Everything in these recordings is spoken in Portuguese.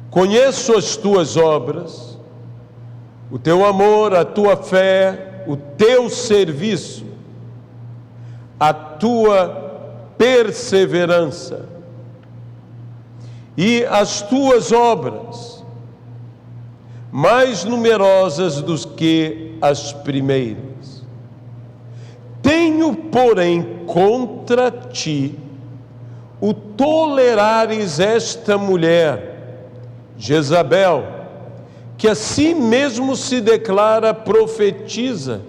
Conheço as tuas obras, o teu amor, a tua fé, o teu serviço, a tua perseverança e as tuas obras, mais numerosas do que as primeiras. Tenho, porém, contra ti o tolerares esta mulher, Jezabel, que a si mesmo se declara profetiza.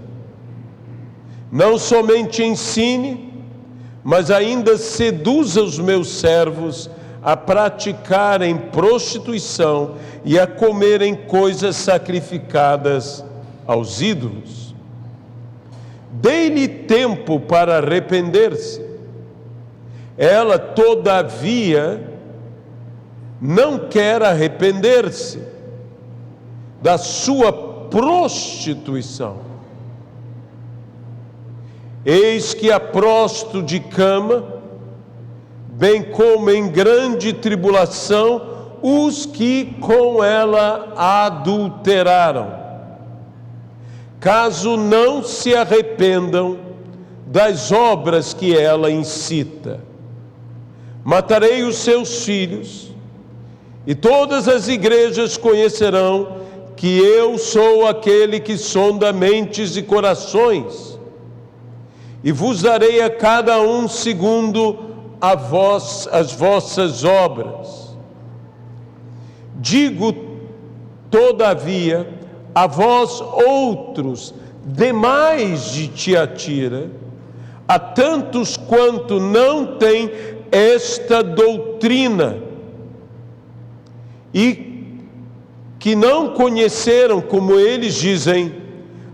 Não somente ensine, mas ainda seduza os meus servos a praticarem prostituição e a comerem coisas sacrificadas aos ídolos. Dei-lhe tempo para arrepender-se. Ela, todavia, não quer arrepender-se da sua prostituição. Eis que a prosto de cama, bem como em grande tribulação os que com ela adulteraram, caso não se arrependam das obras que ela incita. Matarei os seus filhos, e todas as igrejas conhecerão que eu sou aquele que sonda mentes e corações, e vos darei a cada um segundo as vossas obras. Digo, todavia, a vós outros, demais de Tiatira, a tantos quanto não têm esta doutrina, e que não conheceram, como eles dizem,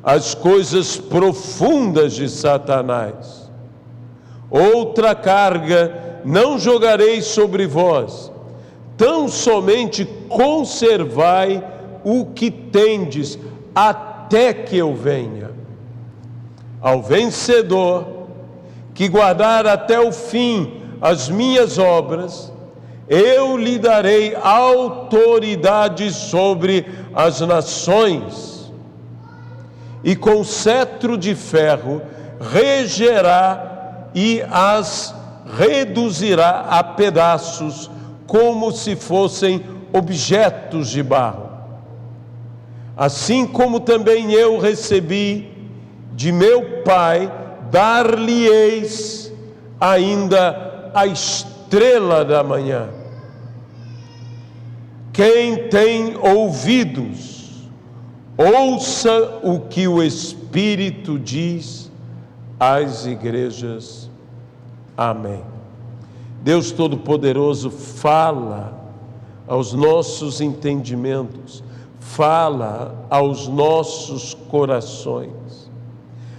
as coisas profundas de Satanás. Outra carga não jogarei sobre vós, tão somente conservai o que tendes, até que eu venha. Ao vencedor, que guardar até o fim as minhas obras, eu lhe darei autoridade sobre as nações, e com cetro de ferro regerá e as reduzirá a pedaços, como se fossem objetos de barro. Assim como também eu recebi de meu Pai, dar-lhe-eis ainda a estrela da manhã. Quem tem ouvidos, ouça o que o Espírito diz às igrejas. Amém. Deus Todo-Poderoso, fala aos nossos entendimentos, fala aos nossos corações.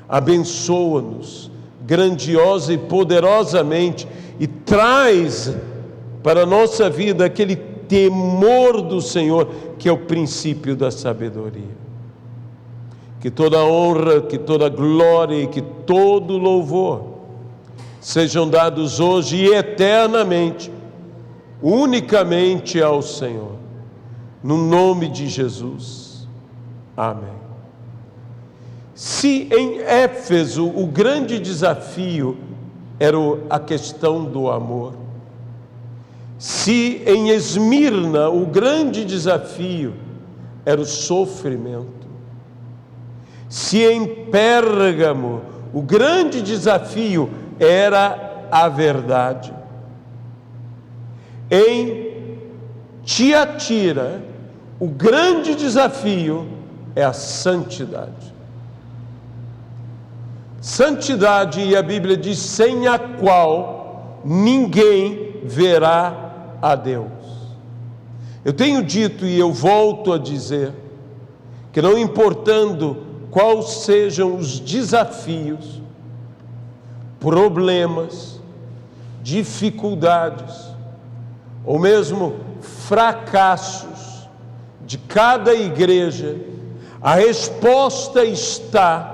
Abençoa-nos grandiosa e poderosamente e traz para a nossa vida aquele temor do Senhor, que é o princípio da sabedoria. Que toda honra, que toda glória e que todo louvor sejam dados hoje e eternamente, unicamente ao Senhor. No nome de Jesus. Amém. Se em Éfeso o grande desafio era a questão do amor, se em Esmirna o grande desafio era o sofrimento, se em Pérgamo o grande desafio era a verdade, em Tiatira o grande desafio é a santidade. Santidade, e a Bíblia diz, sem a qual ninguém verá a Deus. Eu tenho dito e eu volto a dizer que não importando quais sejam os desafios, problemas, dificuldades, ou mesmo fracassos de cada igreja, a resposta está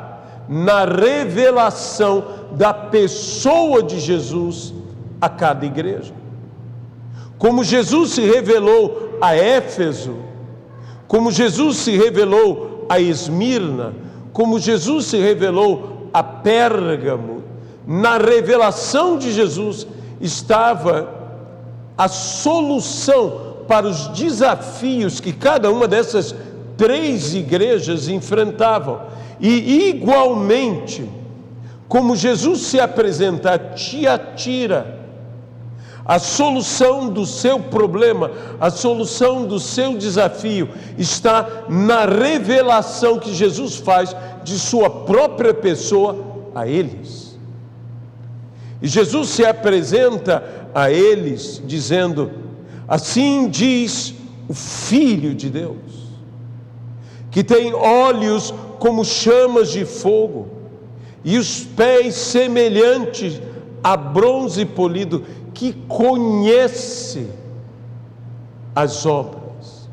na revelação da pessoa de Jesus a cada igreja. Como Jesus se revelou a Éfeso, como Jesus se revelou a Esmirna, como Jesus se revelou a Pérgamo, na revelação de Jesus estava a solução para os desafios que cada uma dessas 3 igrejas enfrentavam. E igualmente, como Jesus se apresenta a Tiatira, a solução do seu problema, a solução do seu desafio está na revelação que Jesus faz de sua própria pessoa a eles. E Jesus se apresenta a eles dizendo: assim diz o Filho de Deus, que tem olhos como chamas de fogo e os pés semelhantes a bronze polido, que conhece as obras.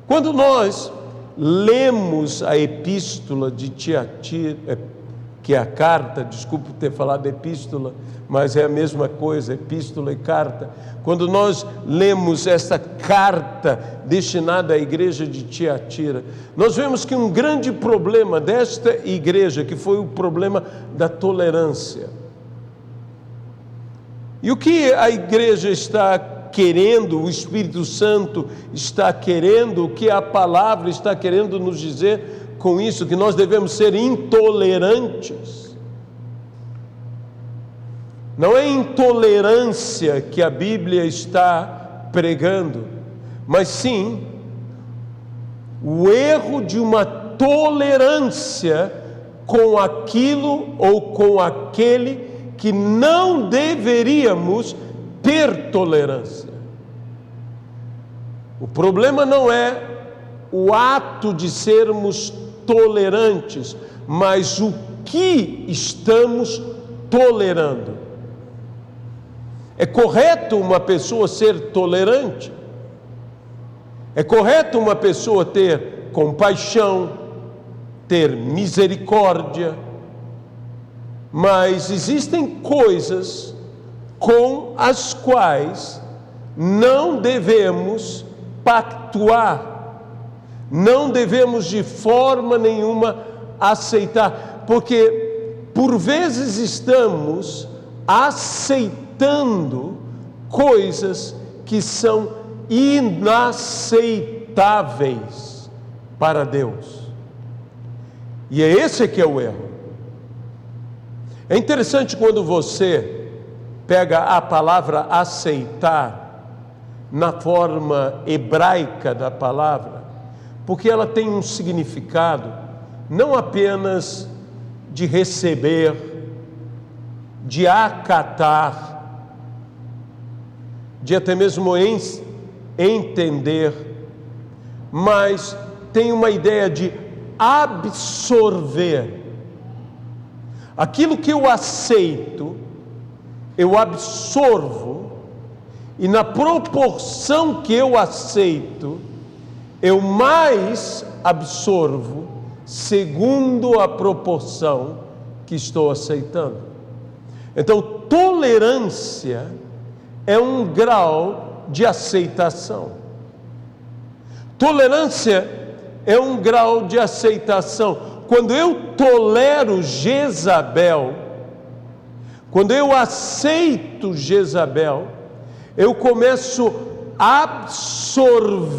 Quando nós lemos a epístola de Tiatira, que é a carta, desculpe ter falado epístola, mas é a mesma coisa, epístola e carta. Quando nós lemos esta carta destinada à igreja de Tiatira, nós vemos que um grande problema desta igreja, que foi o problema da tolerância. E o que a igreja está querendo, o Espírito Santo está querendo, o que a palavra está querendo nos dizer com isso? Que nós devemos ser intolerantes. Não é intolerância que a Bíblia está pregando, mas sim o erro de uma tolerância com aquilo ou com aquele que não deveríamos ter tolerância. O problema não é o ato de sermos tolerantes, mas o que estamos tolerando. É correto uma pessoa ser tolerante? É correto uma pessoa ter compaixão, ter misericórdia? Mas existem coisas com as quais não devemos pactuar, não devemos de forma nenhuma aceitar, porque por vezes estamos aceitando coisas que são inaceitáveis para Deus. E é esse que é o erro. É interessante quando você pega a palavra aceitar na forma hebraica da palavra, porque ela tem um significado não apenas de receber, de acatar, de até mesmo entender, mas tem uma ideia de absorver. Aquilo que eu aceito, eu absorvo, e na proporção que eu aceito, eu mais absorvo, segundo a proporção que estou aceitando. Então, tolerância é um grau de aceitação. Tolerância é um grau de aceitação. Quando eu tolero Jezabel, quando eu aceito Jezabel, eu começo a absorver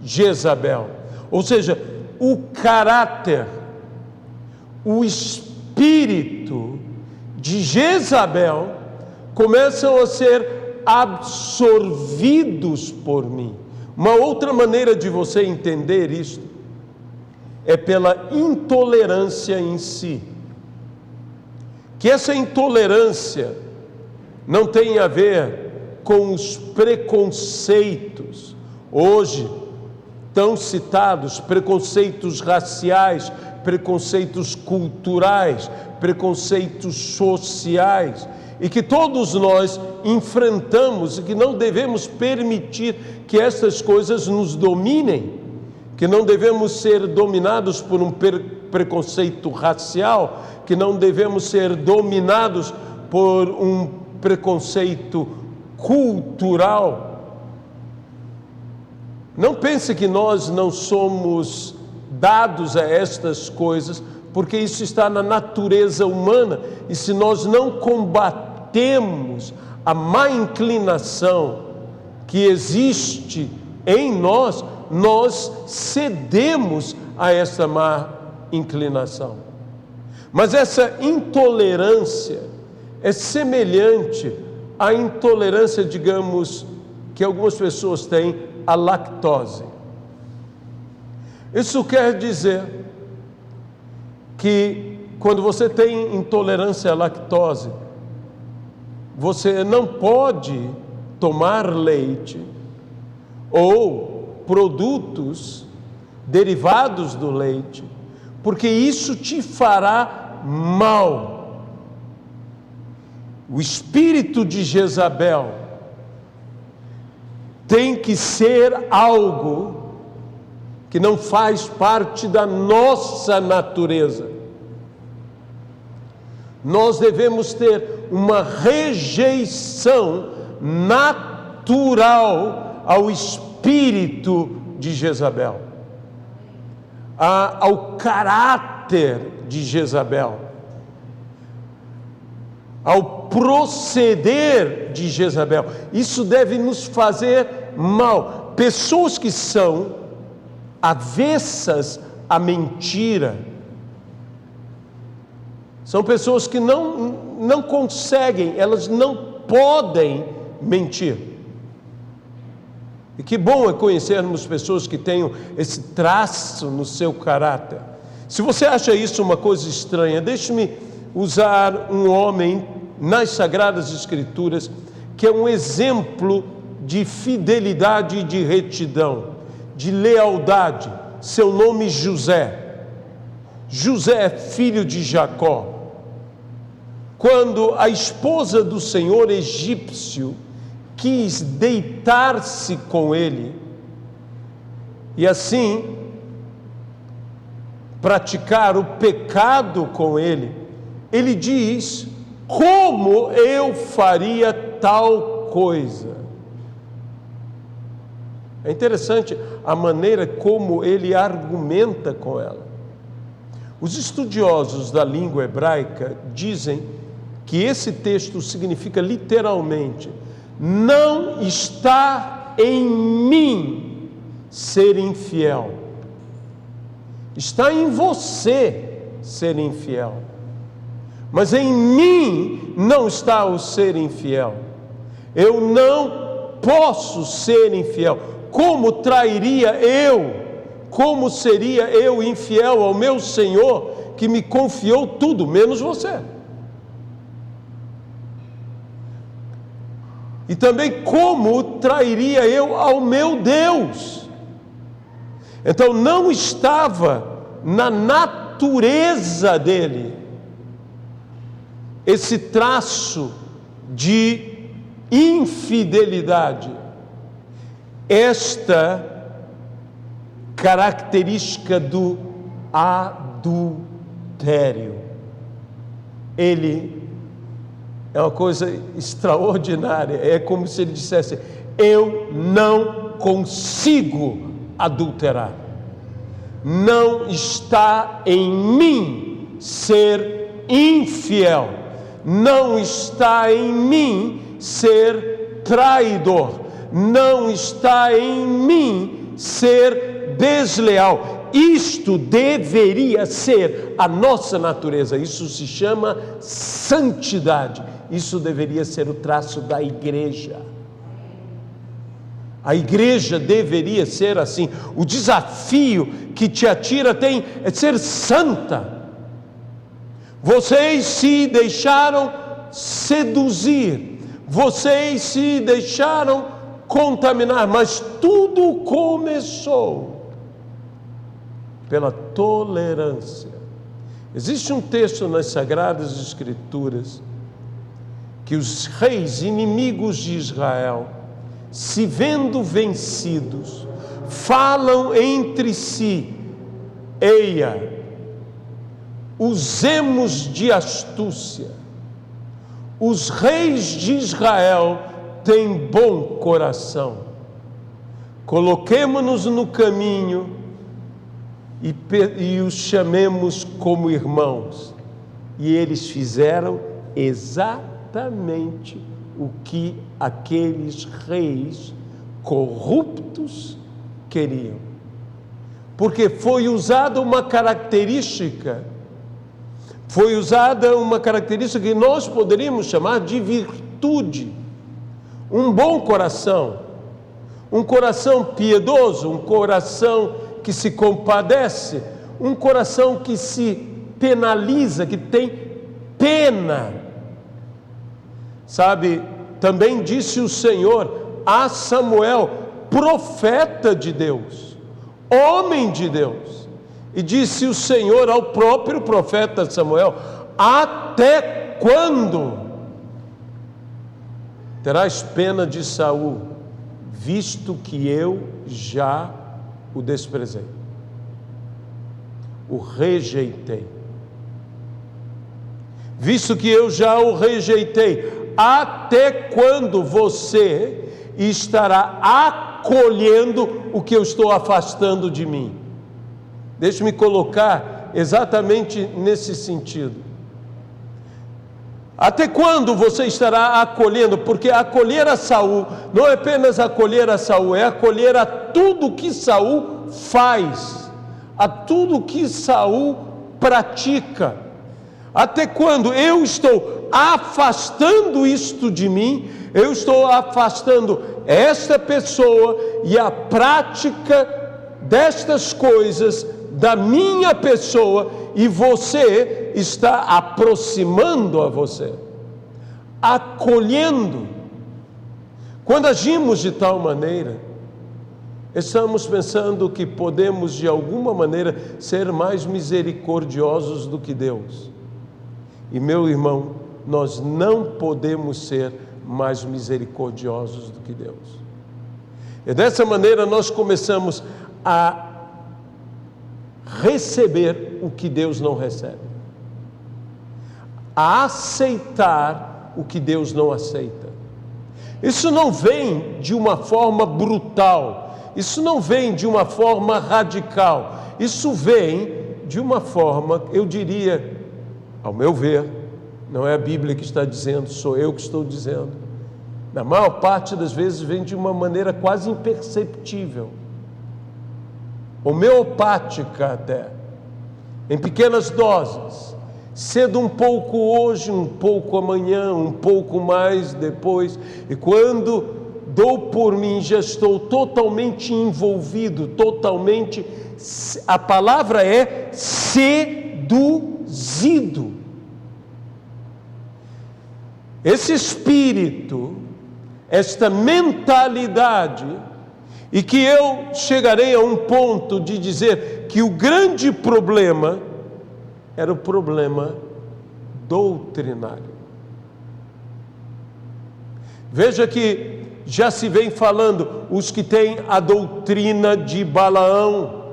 Jezabel. Ou seja, o caráter, o espírito de Jezabel começam a ser absorvidos por mim. Uma outra maneira de você entender isto é pela intolerância em si. Que essa intolerância não tem a ver com os preconceitos, hoje tão citados, preconceitos raciais, preconceitos culturais, preconceitos sociais, e que todos nós enfrentamos e que não devemos permitir que essas coisas nos dominem, que não devemos ser dominados por um preconceito racial, que não devemos ser dominados por um preconceito cultural. Não pense que nós não somos dados a estas coisas, porque isso está na natureza humana, e se nós não combatemos a má inclinação que existe em nós, nós cedemos a essa má inclinação. Mas essa intolerância é semelhante à intolerância, digamos, que algumas pessoas têm à lactose. Isso quer dizer que quando você tem intolerância à lactose, você não pode tomar leite ou produtos derivados do leite, porque isso te fará mal. O espírito de Jezabel tem que ser algo que não faz parte da nossa natureza. Nós devemos ter uma rejeição natural ao espírito de Jezabel, ao caráter de Jezabel, ao proceder de Jezabel. Isso deve nos fazer mal. Pessoas que são avessas à mentira, são pessoas que não conseguem, elas não podem mentir. E que bom é conhecermos pessoas que tenham esse traço no seu caráter. Se você acha isso uma coisa estranha, deixe-me usar um homem nas Sagradas Escrituras que é um exemplo de fidelidade e de retidão, de lealdade. Seu nome José. José é filho de Jacó. Quando a esposa do senhor egípcio quis deitar-se com ele e assim praticar o pecado com ele, ele diz: como eu faria tal coisa? É interessante a maneira como ele argumenta com ela. Os estudiosos da língua hebraica dizem que esse texto significa literalmente: não está em mim ser infiel, está em você ser infiel, mas em mim não está o ser infiel. Eu não posso ser infiel. Como trairia eu? Como seria eu infiel ao meu Senhor, que me confiou tudo, menos você? E também como trairia eu ao meu Deus? Então não estava na natureza dele esse traço de infidelidade, esta característica do adultério. Ele é uma coisa extraordinária. É como se ele dissesse: eu não consigo adulterar. Não está em mim ser infiel. Não está em mim ser traidor. Não está em mim ser desleal. Isto deveria ser a nossa natureza. Isso se chama santidade. Isso deveria ser o traço da igreja. A igreja deveria ser assim. O desafio que Tiatira tem é ser santa. Vocês se deixaram seduzir, vocês se deixaram contaminar, mas tudo começou pela tolerância. Existe um texto nas Sagradas Escrituras que os reis inimigos de Israel, se vendo vencidos, falam entre si: eia, usemos de astúcia. Os reis de Israel têm bom coração. coloquemo-nos no caminho e os chamemos como irmãos. E eles fizeram exatamente o que aqueles reis corruptos queriam. Porque foi usada uma característica que nós poderíamos chamar de virtude. Um bom coração, um coração piedoso, um coração que se compadece, um coração que se penaliza, que tem pena. Sabe, também disse o Senhor a Samuel, profeta de Deus, homem de Deus, e disse o Senhor ao próprio profeta Samuel: até quando terás pena de Saul, visto que eu já o desprezei, o rejeitei? Visto que eu já o rejeitei, até quando você estará acolhendo o que eu estou afastando de mim? Deixe-me colocar exatamente nesse sentido. Até quando você estará acolhendo? Porque acolher a Saul não é apenas acolher a Saul, é acolher a tudo que Saul faz, a tudo que Saul pratica. Até quando eu estou afastando isto de mim, eu estou afastando esta pessoa e a prática destas coisas da minha pessoa, e você está aproximando a você, acolhendo. Quando agimos de tal maneira, estamos pensando que podemos de alguma maneira ser mais misericordiosos do que Deus. E meu irmão, nós não podemos ser mais misericordiosos do que Deus. E dessa maneira nós começamos a receber o que Deus não recebe, a aceitar o que Deus não aceita. Isso não vem de uma forma brutal, isso não vem de uma forma radical, isso vem de uma forma, eu diria, ao meu ver, não é a Bíblia que está dizendo, sou eu que estou dizendo, na maior parte das vezes vem de uma maneira quase imperceptível, homeopática até, em pequenas doses, cedo um pouco hoje, um pouco amanhã, um pouco mais depois, e quando dou por mim já estou totalmente envolvido, totalmente, a palavra é seduzido. Esse espírito, esta mentalidade, e que eu chegarei a um ponto de dizer que o grande problema era o problema doutrinário. Veja que já se vem falando, os que têm a doutrina de Balaão,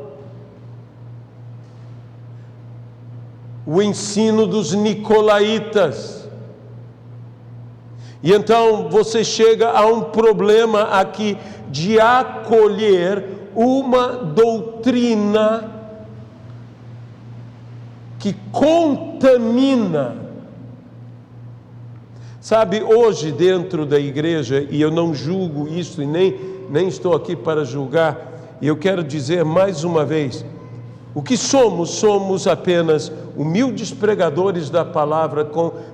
o ensino dos nicolaítas. E então você chega a um problema aqui de acolher uma doutrina que contamina. Sabe, hoje dentro da igreja, e eu não julgo isso e nem estou aqui para julgar, e eu quero dizer mais uma vez, o que somos? Somos apenas humildes pregadores da palavra,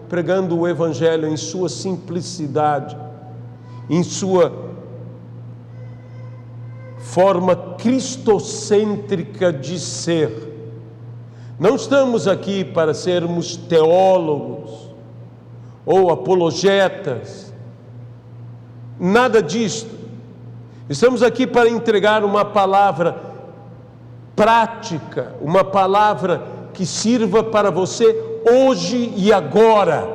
pregando o Evangelho em sua simplicidade, em sua forma cristocêntrica de ser. Não estamos aqui para sermos teólogos ou apologetas, nada disto. Estamos aqui para entregar uma palavra prática, uma palavra que sirva para você hoje e agora,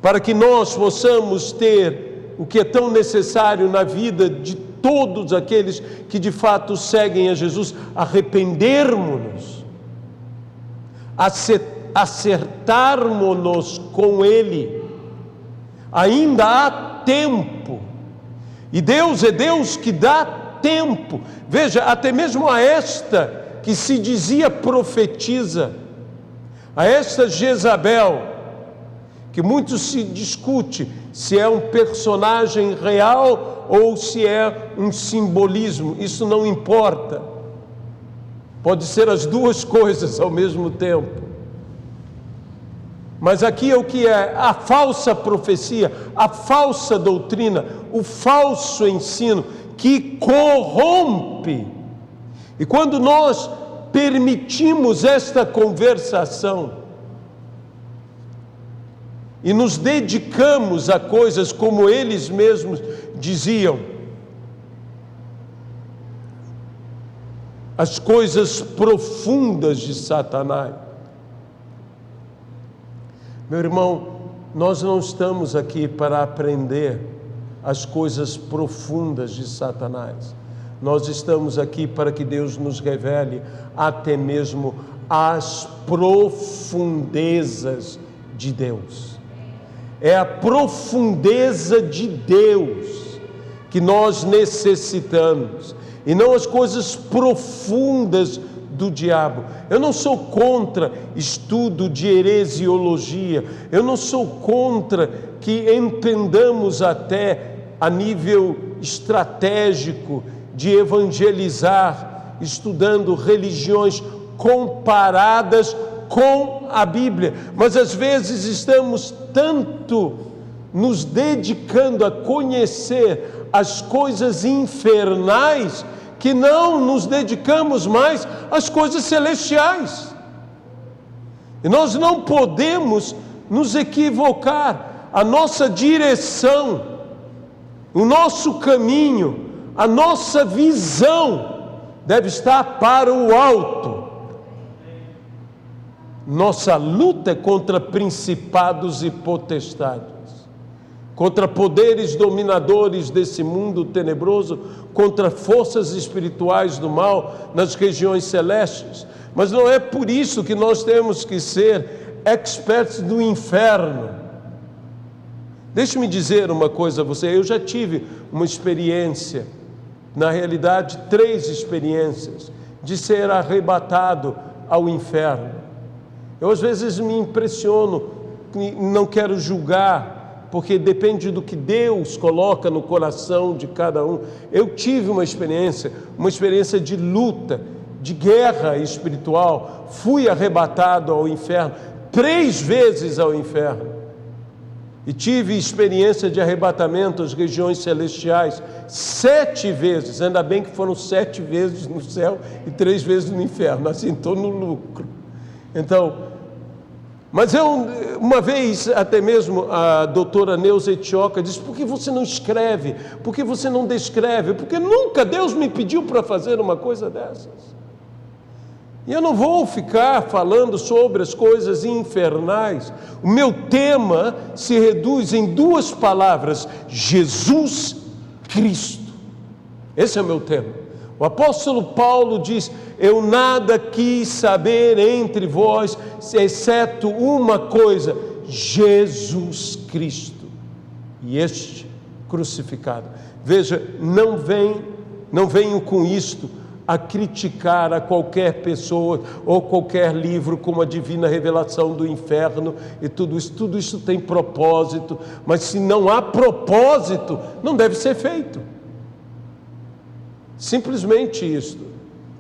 para que nós possamos ter o que é tão necessário na vida de todos aqueles que de fato seguem a Jesus: arrependermos-nos, acertarmos-nos com Ele. Ainda há tempo, e Deus é Deus que dá tempo. Veja, até mesmo a esta que se dizia profetisa, a esta Jezabel, que muito se discute se é um personagem real ou se é um simbolismo, isso não importa. Pode ser as duas coisas ao mesmo tempo. Mas aqui é o que é a falsa profecia, a falsa doutrina, o falso ensino que corrompe. E quando nós permitimos esta conversação e nos dedicamos a coisas como eles mesmos diziam, as coisas profundas de Satanás. Meu irmão, nós não estamos aqui para aprender as coisas profundas de Satanás. Nós estamos aqui para que Deus nos revele até mesmo as profundezas de Deus. É a profundeza de Deus que nós necessitamos, e não as coisas profundas do diabo. Eu não sou contra estudo de heresiologia, eu não sou contra que entendamos até a nível estratégico de evangelizar, estudando religiões comparadas com a Bíblia, mas às vezes estamos tanto nos dedicando a conhecer as coisas infernais que não nos dedicamos mais às coisas celestiais. E nós não podemos nos equivocar. A nossa direção, o nosso caminho, a nossa visão deve estar para o alto. Nossa luta é contra principados e potestades, contra poderes dominadores desse mundo tenebroso, contra forças espirituais do mal nas regiões celestes. Mas não é por isso que nós temos que ser experts do inferno. Deixe-me dizer uma coisa a você, eu já tive uma experiência, na realidade 3 experiências, de ser arrebatado ao inferno. Eu às vezes me impressiono, não quero julgar, porque depende do que Deus coloca no coração de cada um. Eu tive uma experiência de luta, de guerra espiritual. Fui arrebatado ao inferno, 3 vezes ao inferno. E tive experiência de arrebatamento às regiões celestiais 7 vezes. Ainda bem que foram 7 vezes no céu e 3 vezes no inferno. Assim, estou no lucro. Então, mas uma vez, até mesmo a doutora Neuza Etioca disse: por que você não escreve? Por que você não descreve? Porque nunca Deus me pediu para fazer uma coisa dessas. E eu não vou ficar falando sobre as coisas infernais. O meu tema se reduz em 2 palavras: Jesus Cristo. Esse é o meu tema. O apóstolo Paulo diz: eu nada quis saber entre vós, exceto uma coisa, Jesus Cristo, e este crucificado. Veja, não venho com isto a criticar a qualquer pessoa ou qualquer livro como a Divina Revelação do Inferno e tudo isso tem propósito, mas se não há propósito, não deve ser feito. Simplesmente isto.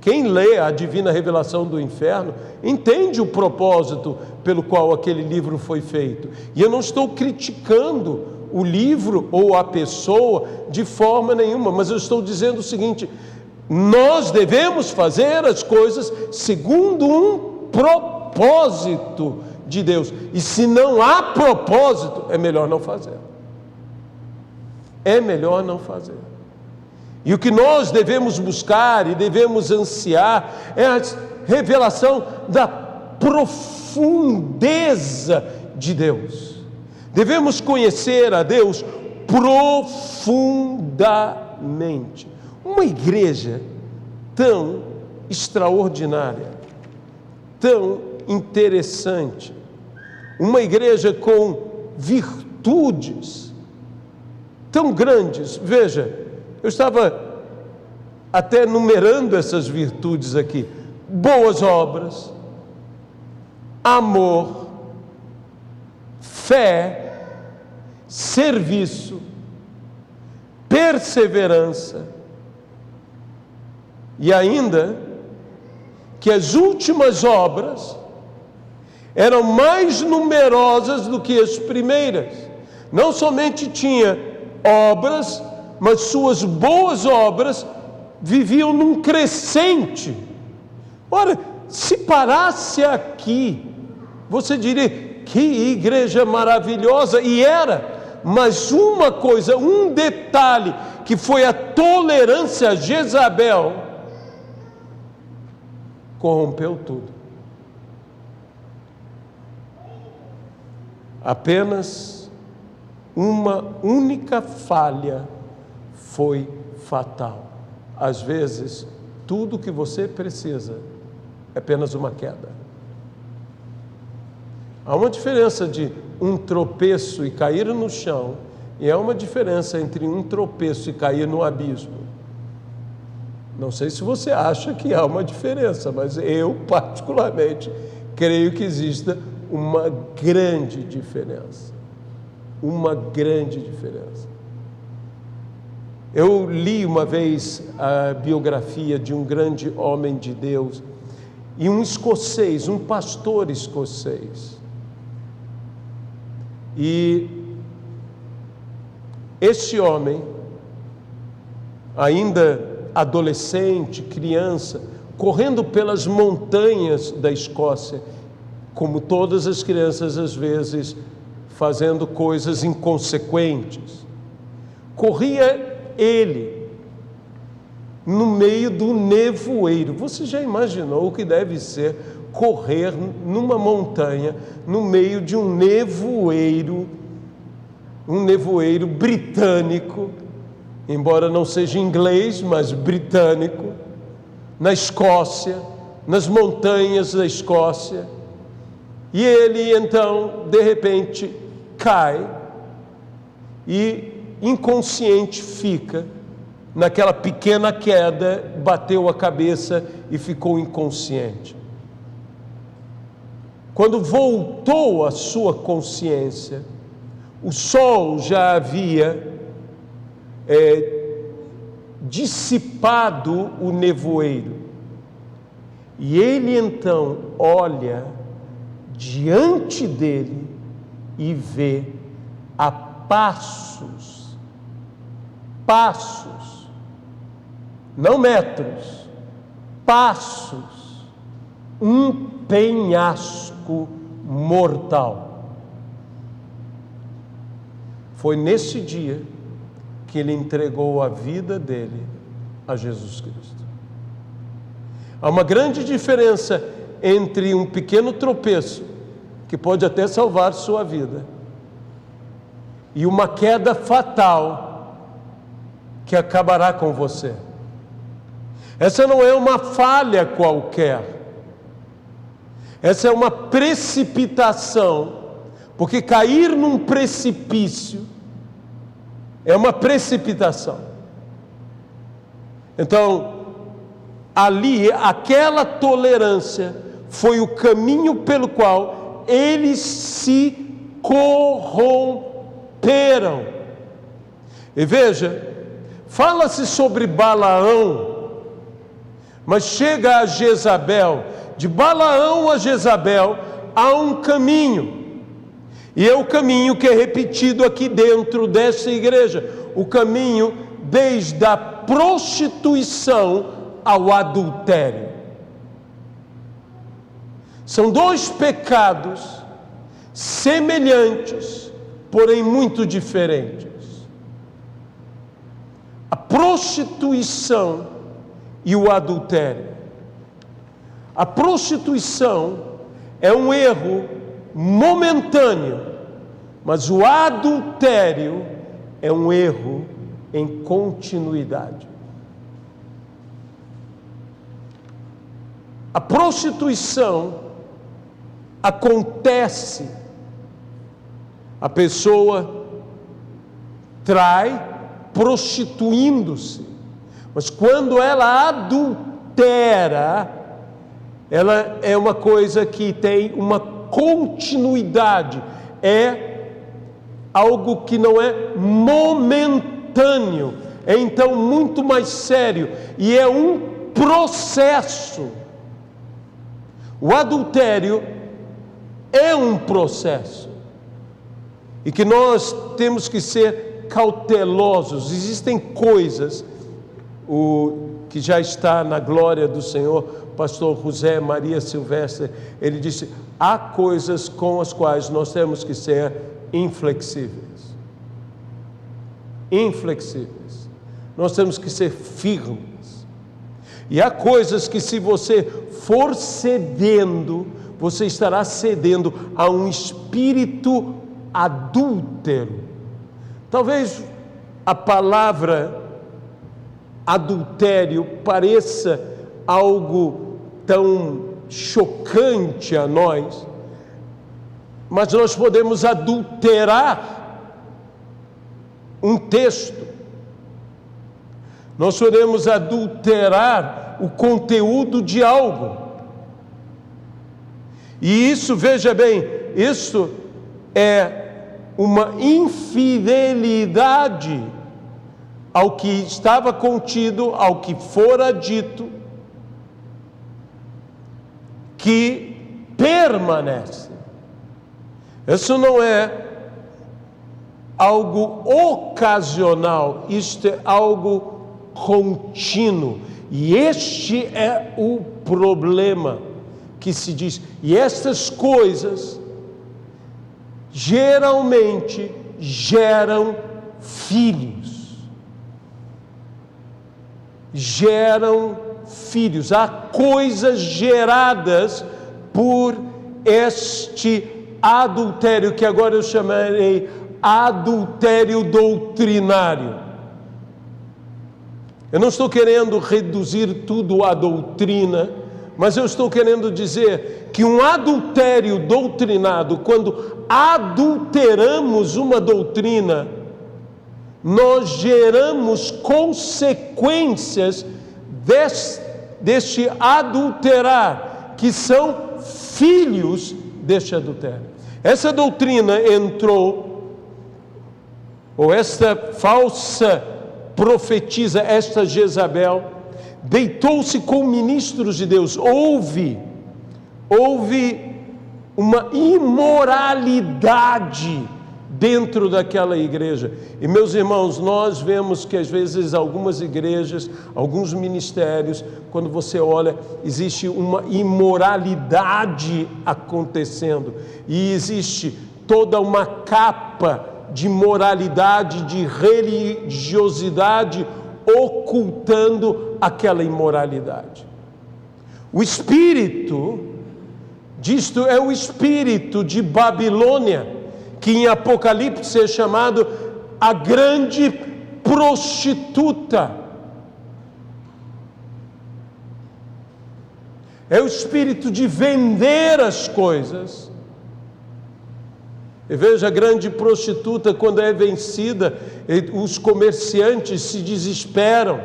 Quem lê a Divina Revelação do Inferno entende o propósito pelo qual aquele livro foi feito. E eu não estou criticando o livro ou a pessoa de forma nenhuma, mas eu estou dizendo o seguinte: nós devemos fazer as coisas segundo um propósito de Deus. E se não há propósito, é melhor não fazer. É melhor não fazer. E o que nós devemos buscar e devemos ansiar é a revelação da profundeza de Deus. Devemos conhecer a Deus profundamente. Uma igreja tão extraordinária, tão interessante, uma igreja com virtudes tão grandes. Veja, eu estava até numerando essas virtudes aqui: boas obras, amor, fé, serviço, perseverança, e ainda que as últimas obras eram mais numerosas do que as primeiras. Não somente tinha obras, mas suas boas obras viviam num crescente. Ora, se parasse aqui, você diria: que igreja maravilhosa! E era, mas uma coisa, um detalhe, que foi a tolerância a Jezabel, corrompeu tudo. Apenas uma única falha foi fatal. Às vezes, tudo que você precisa é apenas uma queda. Há uma diferença de um tropeço e cair no chão, e há uma diferença entre um tropeço e cair no abismo. Não sei se você acha que há uma diferença, mas eu, particularmente, creio que exista uma grande diferença. Uma grande diferença. Eu li uma vez a biografia de um grande homem de Deus, e um escocês, um pastor escocês. E esse homem, ainda adolescente, criança, correndo pelas montanhas da Escócia, como todas as crianças às vezes, fazendo coisas inconsequentes. Corria ele no meio do nevoeiro. Você já imaginou o que deve ser correr numa montanha, no meio de um nevoeiro britânico, embora não seja inglês, mas britânico, na Escócia, nas montanhas da Escócia. E ele então, de repente, cai e inconsciente fica. Naquela pequena queda, bateu a cabeça e ficou inconsciente. Quando voltou à sua consciência, o sol já havia dissipado o nevoeiro. E ele então olha diante dele e vê a passos, não metros, passos, um penhasco mortal. Foi nesse dia que ele entregou a vida dele a Jesus Cristo. Há uma grande diferença entre um pequeno tropeço, que pode até salvar sua vida, e uma queda fatal, que acabará com você. Essa não é uma falha qualquer. Essa é uma precipitação, porque cair num precipício é uma precipitação. Então, ali, aquela tolerância foi o caminho pelo qual eles se corromperam. E veja, fala-se sobre Balaão, mas chega a Jezabel. De Balaão a Jezabel há um caminho, e é o caminho que é repetido aqui dentro dessa igreja, o caminho desde a prostituição ao adultério. São dois pecados semelhantes, porém muito diferentes. A prostituição e o adultério. A prostituição é um erro momentâneo, mas o adultério é um erro em continuidade. A prostituição acontece, a pessoa trai prostituindo-se, Mas quando ela adultera, ela é uma coisa que tem uma continuidade, é algo que não é momentâneo, é então muito mais sério, e é um processo. O adultério é um processo, e que nós temos que ser cautelosos. Existem coisas, o que já está na glória do Senhor, pastor José Maria Silvestre, ele disse, há coisas com as quais nós temos que ser inflexíveis. Inflexíveis. Nós temos que ser firmes. E há coisas que, se você for cedendo, você estará cedendo a um espírito adúltero. Talvez a palavra adultério pareça algo tão chocante a nós, mas nós podemos adulterar um texto, nós podemos adulterar o conteúdo de algo, e isso, veja bem, isso é uma infidelidade ao que estava contido, ao que fora dito, que permanece. Isso não é algo ocasional, isto é algo contínuo. E este é o problema que se diz. E estas coisas geralmente geram filhos. Geram filhos. Há coisas geradas por este adultério, que agora eu chamarei adultério doutrinário. Eu não estou querendo reduzir tudo à doutrina, mas eu estou querendo dizer que um adultério doutrinado, quando adulteramos uma doutrina, nós geramos consequências deste adulterar, que são filhos deste adultério. Essa doutrina entrou, ou esta falsa profetisa, esta Jezabel, deitou-se com ministros de Deus. Houve uma imoralidade dentro daquela igreja. E, meus irmãos, nós vemos que às vezes algumas igrejas, alguns ministérios, quando você olha, existe uma imoralidade acontecendo, e existe toda uma capa de moralidade, de religiosidade ocultando aquela imoralidade. O espírito disto é o espírito de Babilônia, que em Apocalipse é chamado a grande prostituta. É o espírito de vender as coisas. E veja, a grande prostituta, quando é vencida, os comerciantes se desesperam,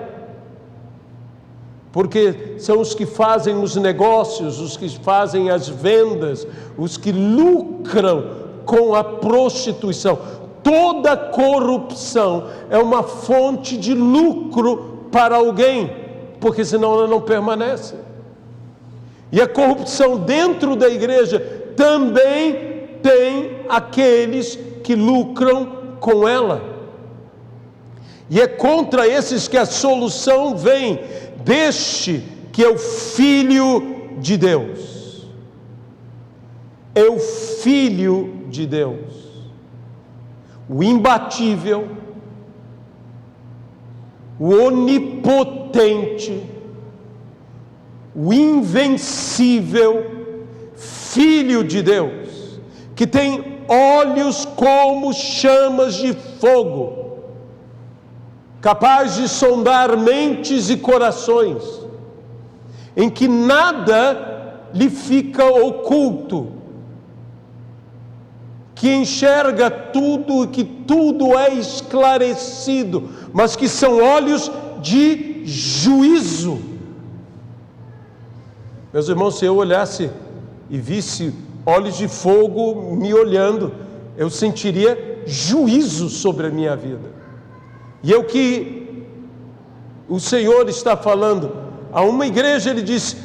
porque são os que fazem os negócios, os que fazem as vendas, os que lucram com a prostituição. Toda corrupção é uma fonte de lucro para alguém, porque senão ela não permanece. E a corrupção dentro da igreja também tem aqueles que lucram com ela. E é contra esses que a solução vem deste que é o Filho de Deus. É o Filho de Deus, o imbatível, o onipotente, o invencível Filho de Deus, que tem olhos como chamas de fogo, capaz de sondar mentes e corações, em que nada lhe fica oculto, que enxerga tudo, que tudo é esclarecido, mas que são olhos de juízo. Meus irmãos, se eu olhasse e visse olhos de fogo me olhando, eu sentiria juízo sobre a minha vida. E é o que o Senhor está falando a uma igreja. Ele diz: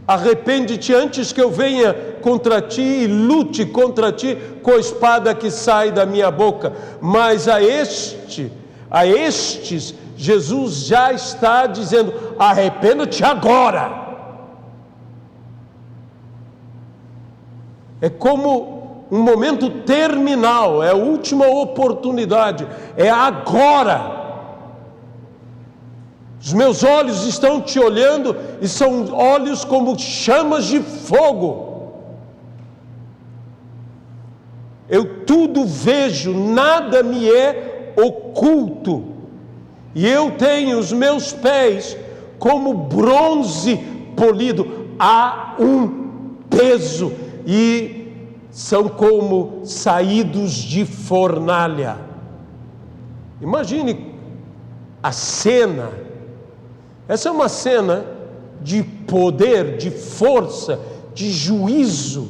arrepende-te antes que eu venha contra ti e lute contra ti com a espada que sai da minha boca. Mas a estes, Jesus já está dizendo: arrependa-te agora. É como um momento terminal, é a última oportunidade, é agora. Os meus olhos estão te olhando e são olhos como chamas de fogo. Eu tudo vejo, nada me é oculto. E eu tenho os meus pés como bronze polido. Há um peso e são como saídos de fornalha. Imagine a cena. Essa é uma cena de poder, de força, de juízo,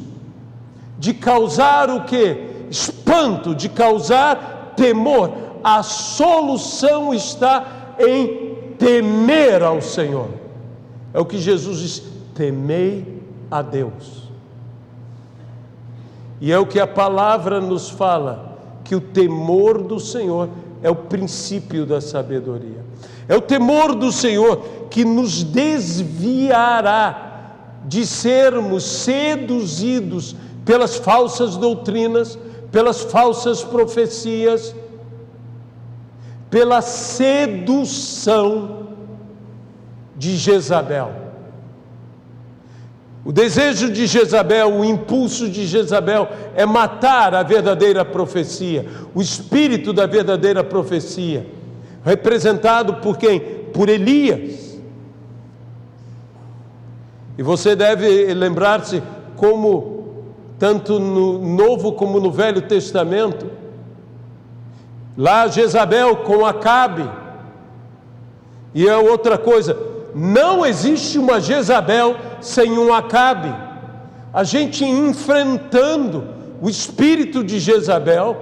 de causar o quê? Espanto, de causar temor. A solução está em temer ao Senhor. É o que Jesus diz: temei a Deus. E é o que a palavra nos fala, que o temor do Senhor é o princípio da sabedoria. É o temor do Senhor que nos desviará de sermos seduzidos pelas falsas doutrinas, pelas falsas profecias, pela sedução de Jezabel. O desejo de Jezabel, o impulso de Jezabel é matar a verdadeira profecia, o espírito da verdadeira profecia, representado por quem? Por Elias. E você deve lembrar-se como, tanto no Novo como no Velho Testamento, lá Jezabel com Acabe. E é outra coisa, não existe uma Jezabel sem um Acabe. A gente enfrentando o espírito de Jezabel,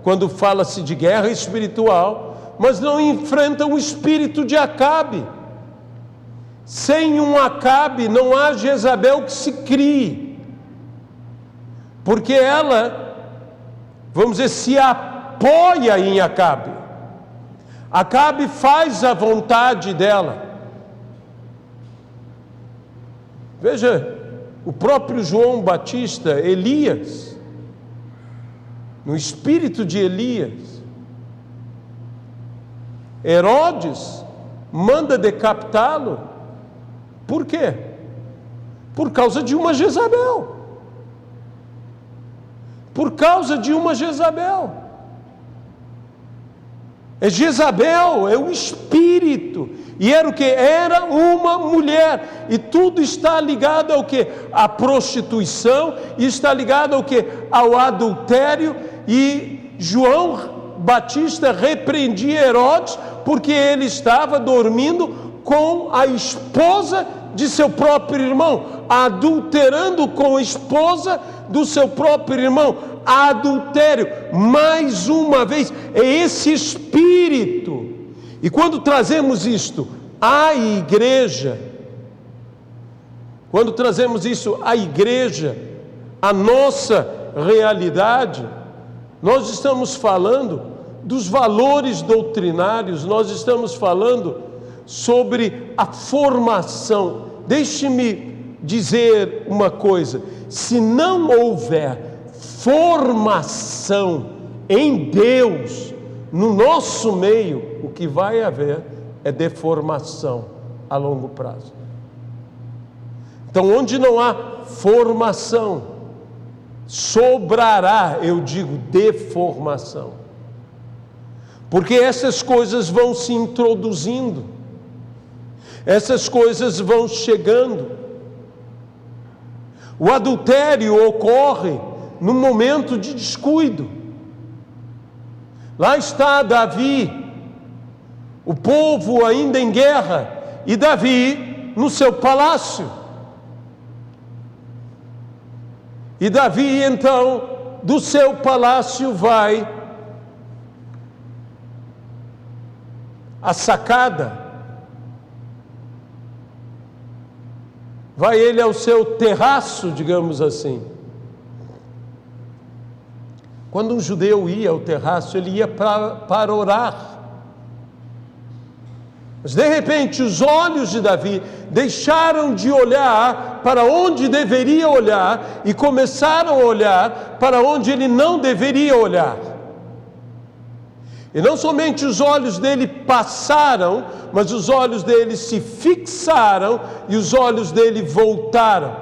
quando fala-se de guerra espiritual, mas não enfrenta o espírito de Acabe. Sem um Acabe não há Jezabel que se crie, porque ela, vamos dizer, se apoia em Acabe. Acabe faz a vontade dela. Veja, o próprio João Batista, Elias, no espírito de Elias, Herodes manda decapitá-lo. Por quê? Por causa de uma Jezabel. Por causa de uma Jezabel. É Jezabel, é o espírito. E era o que? Era uma mulher. E tudo está ligado ao que? À prostituição. E está ligado ao que? Ao adultério. E João Batista repreendia Herodes porque ele estava dormindo com a esposa de seu próprio irmão, adulterando com a esposa do seu próprio irmão. Adultério, mais uma vez, é esse espírito. E quando trazemos isto à igreja, quando trazemos isso à igreja, a nossa realidade, nós estamos falando dos valores doutrinários, nós estamos falando sobre a formação. Deixe-me dizer uma coisa: se não houver formação em Deus no nosso meio, o que vai haver é deformação a longo prazo. Então, onde não há formação, sobrará, eu digo, deformação. Porque essas coisas vão se introduzindo, essas coisas vão chegando. O adultério ocorre no momento de descuido. Lá está Davi, o povo ainda em guerra, e Davi no seu palácio. E Davi, então, do seu palácio vai à sacada, vai ele ao seu terraço, digamos assim. Quando um judeu ia ao terraço, ele ia para orar. Mas de repente os olhos de Davi deixaram de olhar para onde deveria olhar e começaram a olhar para onde ele não deveria olhar. E não somente os olhos dele passaram, mas os olhos dele se fixaram e os olhos dele voltaram.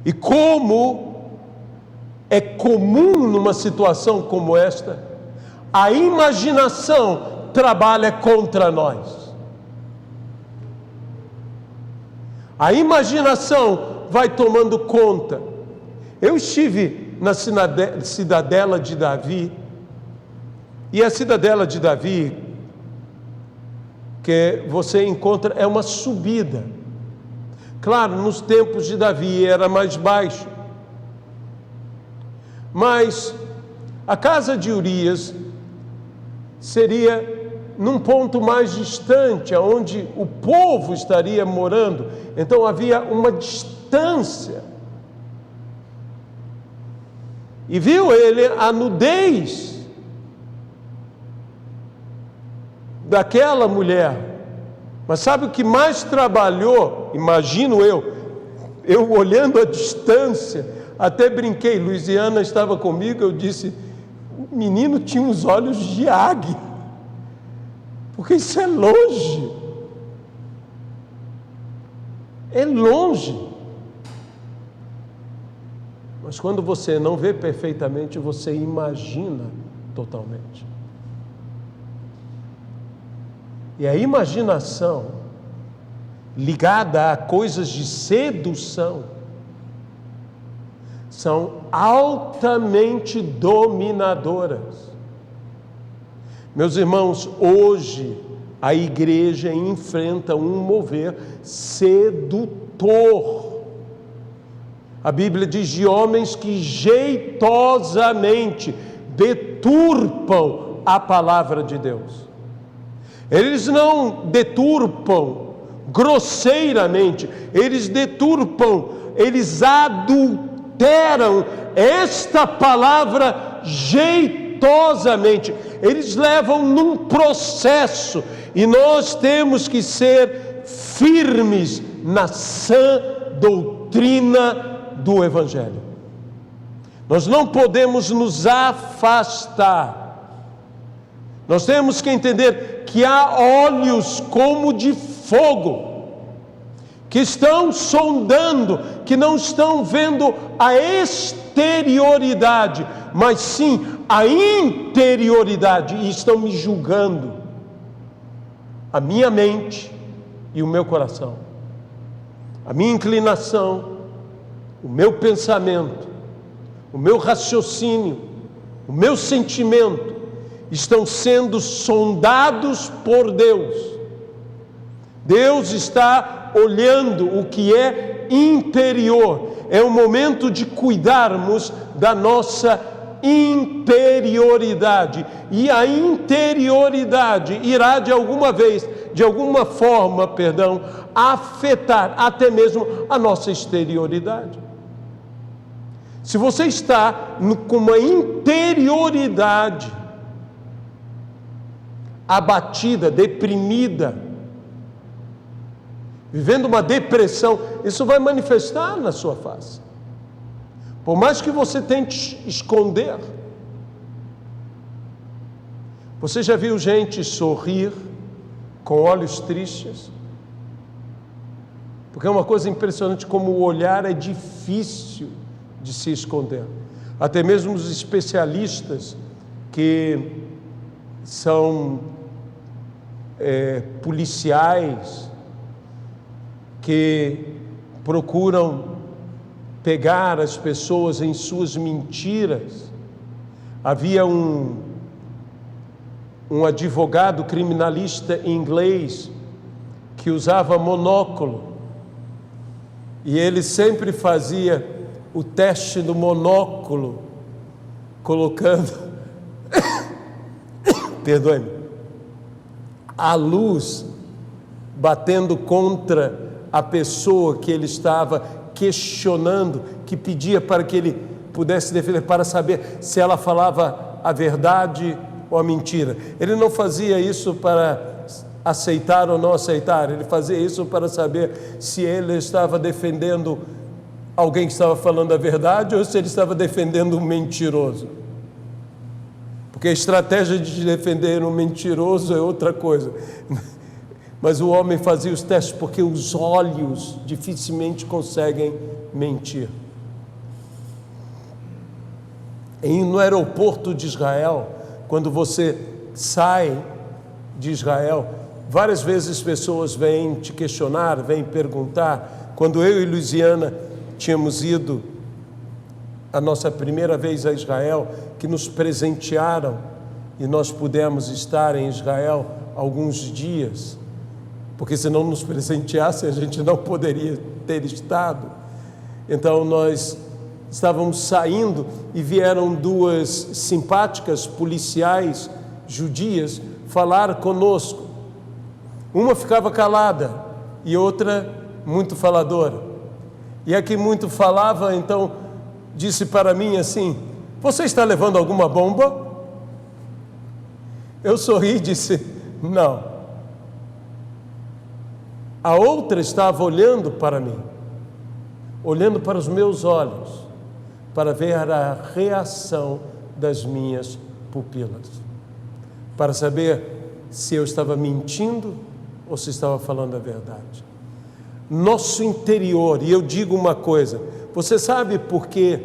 E como é comum numa situação como esta, a imaginação trabalha contra nós. A imaginação vai tomando conta. Eu estive na cidadela de Davi, e a cidadela de Davi, que você encontra, é uma subida. Claro, nos tempos de Davi era mais baixo. Mas a casa de Urias seria num ponto mais distante, onde o povo estaria morando. Então havia uma distância. E viu ele a nudez daquela mulher. Mas sabe o que mais trabalhou? Imagino eu olhando a distância, até brinquei, Luiziana estava comigo, eu disse, o menino tinha os olhos de águia, porque isso é longe, mas quando você não vê perfeitamente, você imagina totalmente. E a imaginação ligada a coisas de sedução são altamente dominadoras. Meus irmãos, hoje a igreja enfrenta um mover sedutor. A Bíblia diz de homens que jeitosamente deturpam a palavra de Deus. Eles não deturpam grosseiramente, eles deturpam, eles adulteram esta palavra jeitosamente. Eles levam num processo e nós temos que ser firmes na sã doutrina do Evangelho. Nós não podemos nos afastar. Nós temos que entender que há olhos como de fogo, que estão sondando, que não estão vendo a exterioridade, mas sim a interioridade, e estão me julgando, a minha mente e o meu coração, a minha inclinação, o meu pensamento, o meu raciocínio, o meu sentimento, estão sendo sondados por Deus. Deus está olhando o que é interior. É o momento de cuidarmos da nossa interioridade. E a interioridade irá de alguma forma, afetar até mesmo a nossa exterioridade. Se você está com uma interioridade abatida, deprimida, vivendo uma depressão, isso vai manifestar na sua face. Por mais que você tente esconder. Você já viu gente sorrir com olhos tristes? Porque é uma coisa impressionante como o olhar é difícil de se esconder. Até mesmo os especialistas que são policiais, que procuram pegar as pessoas em suas mentiras. Havia um um advogado criminalista inglês que usava monóculo, e ele sempre fazia o teste do monóculo, colocando, perdoe-me, a luz batendo contra a pessoa que ele estava questionando, que pedia para que ele pudesse defender, para saber se ela falava a verdade ou a mentira. Ele não fazia isso para aceitar ou não aceitar, ele fazia isso para saber se ele estava defendendo alguém que estava falando a verdade ou se ele estava defendendo um mentiroso. Porque a estratégia de defender um mentiroso é outra coisa. Mas o homem fazia os testes porque os olhos dificilmente conseguem mentir. No aeroporto de Israel, quando você sai de Israel, várias vezes pessoas vêm te questionar, vêm perguntar. Quando eu e Luiziana tínhamos ido a nossa primeira vez a Israel, que nos presentearam e nós pudemos estar em Israel alguns dias, porque se não nos presenteassem a gente não poderia ter estado. Então nós estávamos saindo e vieram duas simpáticas policiais judias falar conosco. Uma ficava calada e outra muito faladora. E a que muito falava, então, disse para mim assim: você está levando alguma bomba? Eu sorri e disse: não. A outra estava olhando para mim, olhando para os meus olhos, para ver a reação das minhas pupilas, para saber se eu estava mentindo ou se estava falando a verdade. Nosso interior, e eu digo uma coisa, você sabe por que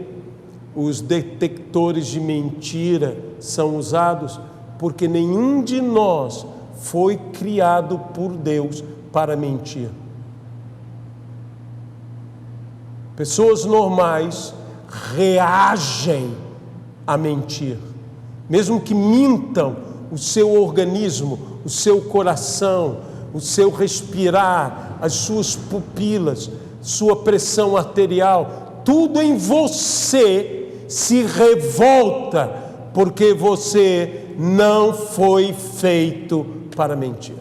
os detectores de mentira são usados? Porque nenhum de nós foi criado por Deus para mentir. Pessoas normais reagem a mentir, mesmo que mintam o seu organismo, o seu coração, o seu respirar, as suas pupilas, sua pressão arterial, tudo em você se revolta, porque você não foi feito para mentir.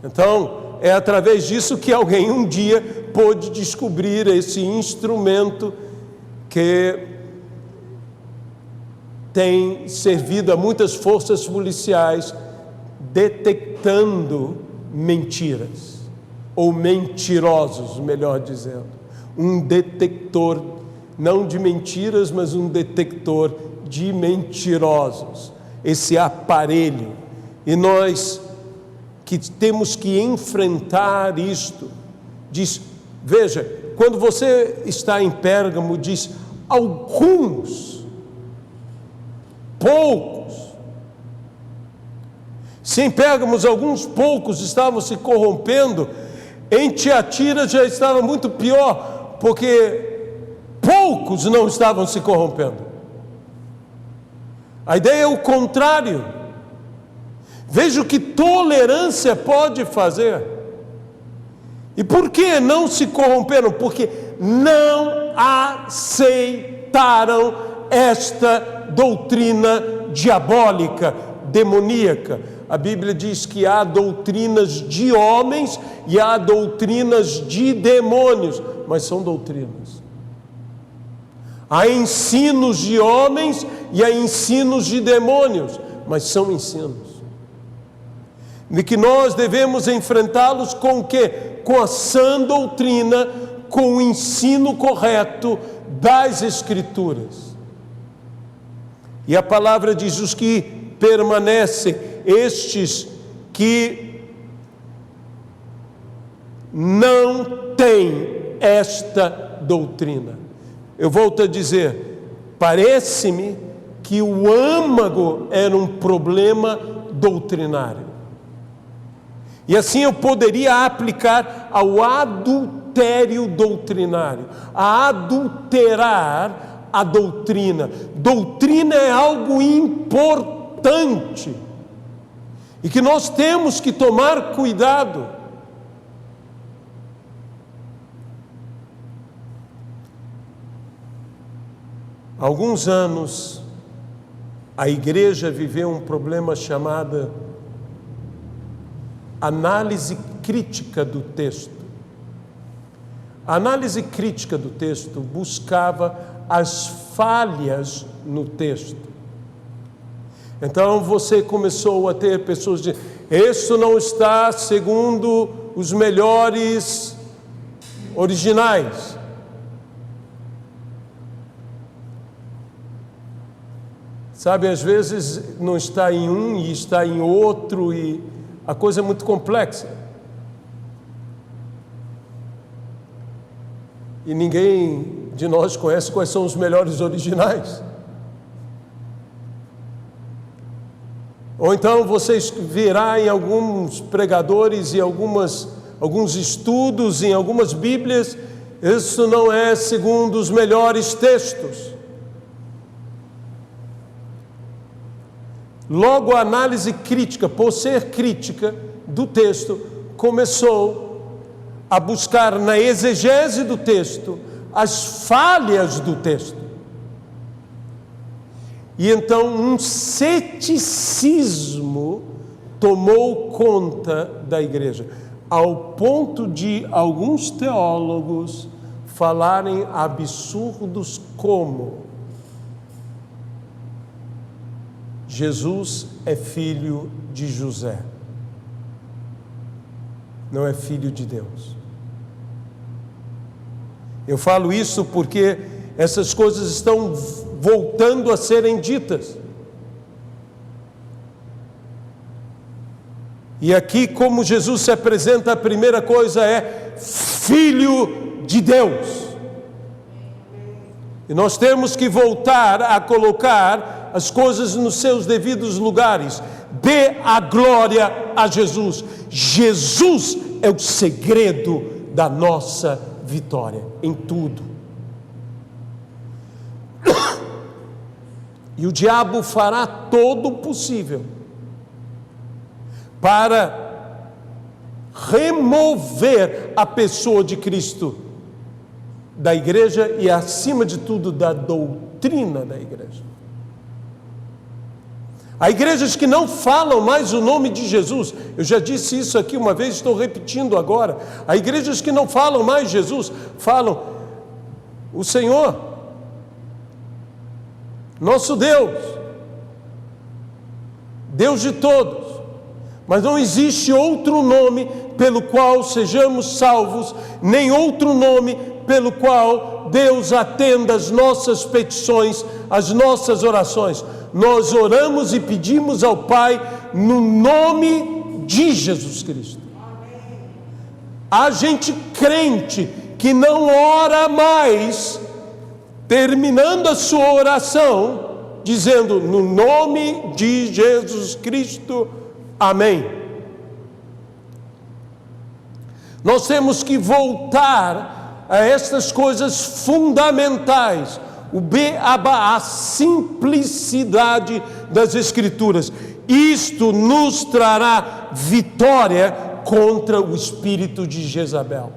Então, é através disso que alguém um dia pôde descobrir esse instrumento que tem servido a muitas forças policiais detectando mentiras, ou mentirosos, melhor dizendo. Um detector, não de mentiras, mas um detector de mentirosos. Esse aparelho. E nós que temos que enfrentar isto, diz, veja, quando você está em Pérgamo, diz, alguns, poucos. Se em Pérgamo alguns poucos estavam se corrompendo, em Tiatira já estava muito pior, porque poucos não estavam se corrompendo. A ideia é o contrário. Veja o que tolerância pode fazer. E por que não se corromperam? Porque não aceitaram esta doutrina diabólica, demoníaca. A Bíblia diz que há doutrinas de homens e há doutrinas de demônios, mas são doutrinas. Há ensinos de homens e há ensinos de demônios, mas são ensinos. E que nós devemos enfrentá-los com o quê? Com a sã doutrina, com o ensino correto das Escrituras. E a palavra diz, os que permanecem, estes que não têm esta doutrina. Eu volto a dizer, parece-me que o âmago era um problema doutrinário. E assim eu poderia aplicar ao adultério doutrinário, a adulterar a doutrina. Doutrina é algo importante. importante e que nós temos que tomar cuidado. Há alguns anos, a igreja viveu um problema chamado análise crítica do texto. A análise crítica do texto buscava as falhas no texto. Então você começou a ter pessoas dizendo: isso não está segundo os melhores originais. Sabe, às vezes não está em um e está em outro, e a coisa é muito complexa. E ninguém de nós conhece quais são os melhores originais. Ou então vocês verá em alguns pregadores e alguns estudos, em algumas Bíblias, isso não é segundo os melhores textos. Logo, a análise crítica, por ser crítica do texto, começou a buscar na exegese do texto as falhas do texto. E então um ceticismo tomou conta da igreja, ao ponto de alguns teólogos falarem absurdos como: Jesus é filho de José, não é filho de Deus. Eu falo isso porque essas coisas estão voltando a serem ditas. E aqui, como Jesus se apresenta, a primeira coisa é Filho de Deus. E nós temos que voltar a colocar as coisas nos seus devidos lugares. Dê a glória a Jesus. Jesus é o segredo da nossa vitória em tudo. E o diabo fará todo o possível para remover a pessoa de Cristo da igreja e, acima de tudo, da doutrina da igreja. Há igrejas que não falam mais o nome de Jesus. Eu já disse isso aqui uma vez, estou repetindo agora. Há igrejas que não falam mais Jesus, falam o Senhor, nosso Deus, Deus de todos. Mas não existe outro nome pelo qual sejamos salvos, nem outro nome pelo qual Deus atenda as nossas petições, as nossas orações. Nós oramos e pedimos ao Pai no nome de Jesus Cristo. Há gente crente que não ora mais, terminando a sua oração, dizendo no nome de Jesus Cristo, amém. Nós temos que voltar a estas coisas fundamentais, o beabá, a simplicidade das Escrituras. Isto nos trará vitória contra o espírito de Jezabel.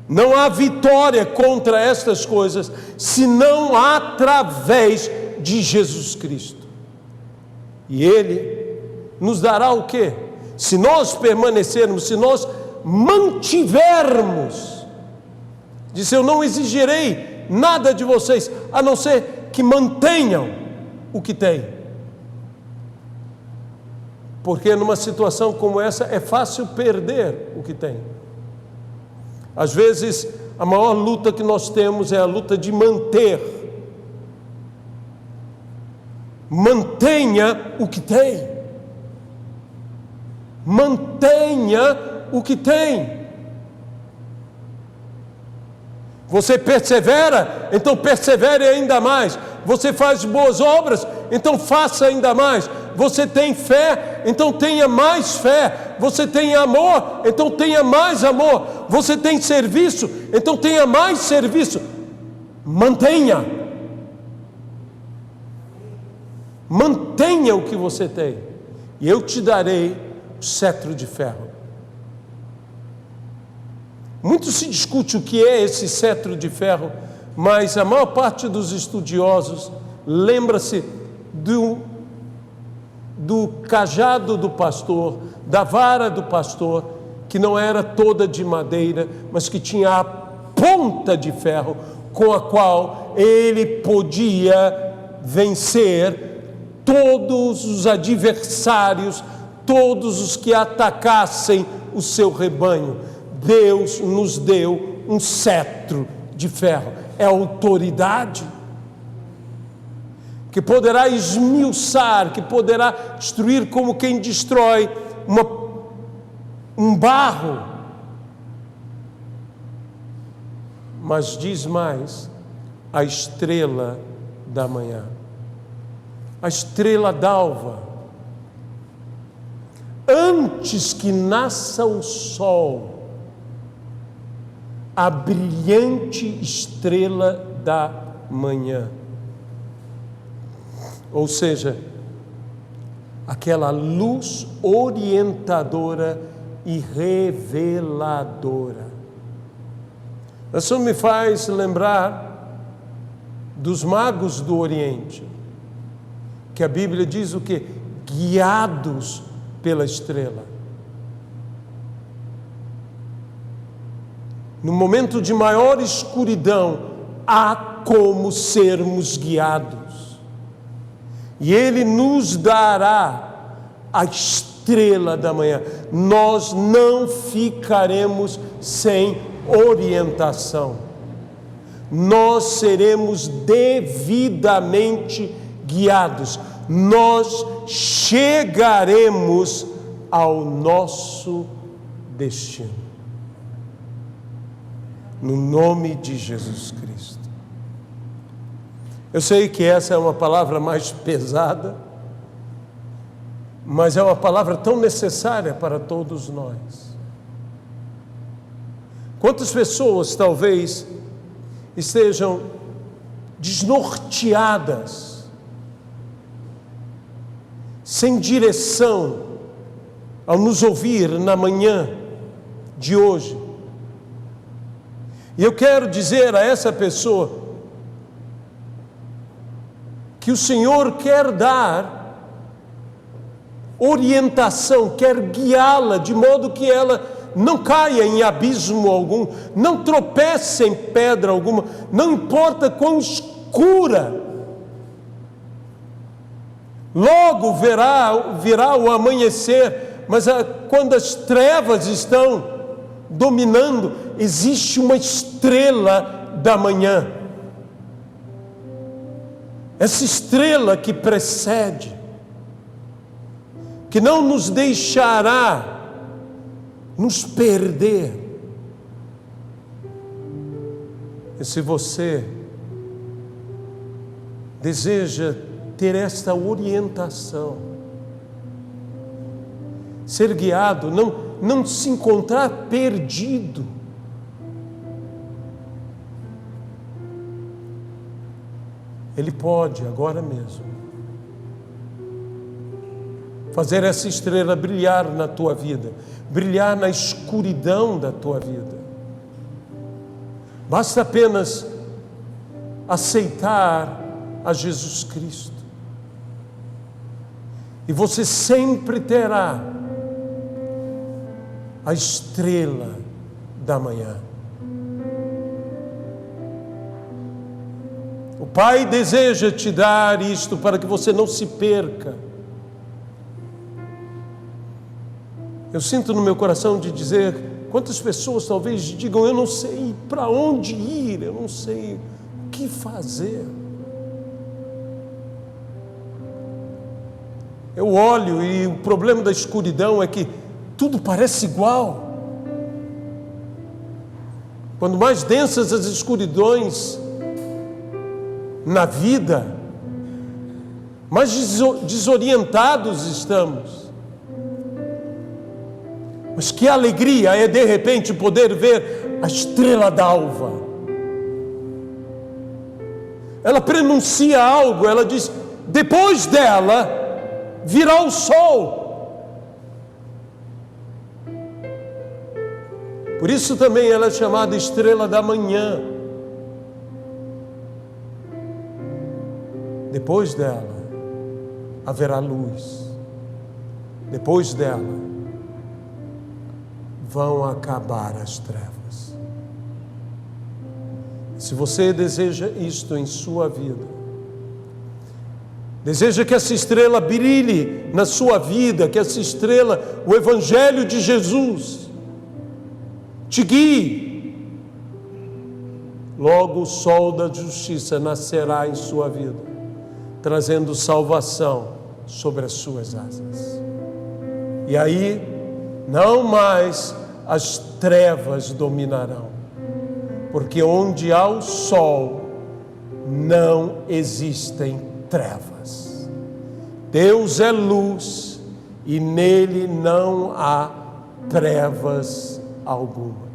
Não há vitória contra estas coisas, senão através de Jesus Cristo. E Ele nos dará o quê? Se nós permanecermos, se nós mantivermos, disse: eu não exigirei nada de vocês, a não ser que mantenham o que têm. Porque numa situação como essa é fácil perder o que tem. Às vezes a maior luta que nós temos é a luta de manter. Mantenha o que tem. Mantenha o que tem. Você persevera, então persevere ainda mais. Você faz boas obras, então faça ainda mais. Você tem fé, então tenha mais fé. Você tem amor, então tenha mais amor. Você tem serviço, então tenha mais serviço. Mantenha. mantenha o que você tem, e eu te darei o cetro de ferro. Muito se discute o que é esse cetro de ferro, mas a maior parte dos estudiosos lembra-se do cajado do pastor, da vara do pastor, que não era toda de madeira, mas que tinha a ponta de ferro, com a qual ele podia vencer todos os adversários, todos os que atacassem o seu rebanho. Deus nos deu um cetro de ferro, é autoridade, que poderá esmiuçar, que poderá destruir como quem destrói um barro. Mas diz mais, a estrela da manhã, a estrela d'alva, antes que nasça o sol, a brilhante estrela da manhã. Ou seja, aquela luz orientadora e reveladora. Isso me faz lembrar dos magos do Oriente, que a Bíblia diz o quê? Guiados pela estrela. No momento de maior escuridão, há como sermos guiados. E Ele nos dará a estrela da manhã. Nós não ficaremos sem orientação. Nós seremos devidamente guiados. Nós chegaremos ao nosso destino. No nome de Jesus Cristo. Eu sei que essa é uma palavra mais pesada, mas é uma palavra tão necessária para todos nós. Quantas pessoas talvez estejam desnorteadas, sem direção, ao nos ouvir na manhã de hoje. E eu quero dizer a essa pessoa que o Senhor quer dar orientação, quer guiá-la de modo que ela não caia em abismo algum, não tropece em pedra alguma, não importa quão escura. Logo virá o amanhecer, mas quando as trevas estão dominando, existe uma estrela da manhã. Essa estrela que precede, que não nos deixará nos perder. E se você deseja ter esta orientação, ser guiado, não se encontrar perdido, Ele pode agora mesmo fazer essa estrela brilhar na tua vida, brilhar na escuridão da tua vida. Basta apenas aceitar a Jesus Cristo, e você sempre terá a estrela da manhã. O Pai deseja te dar isto para que você não se perca. Eu sinto no meu coração de dizer, quantas pessoas talvez digam, eu não sei para onde ir, eu não sei o que fazer. Eu olho e o problema da escuridão é que tudo parece igual. Quando mais densas as escuridões na vida, mais desorientados estamos. Mas que alegria é de repente poder ver a estrela d'alva. Ela prenuncia algo, ela diz, depois dela virá o sol. Por isso também ela é chamada estrela da manhã. Depois dela haverá luz. Depois dela vão acabar as trevas. Se você deseja isto em sua vida, deseja que essa estrela brilhe na sua vida, que essa estrela, o Evangelho de Jesus, te guie, logo o sol da justiça nascerá em sua vida, trazendo salvação sobre as suas asas. E aí, não mais as trevas dominarão, porque onde há o sol, não existem trevas. Deus é luz e nele não há trevas alguma.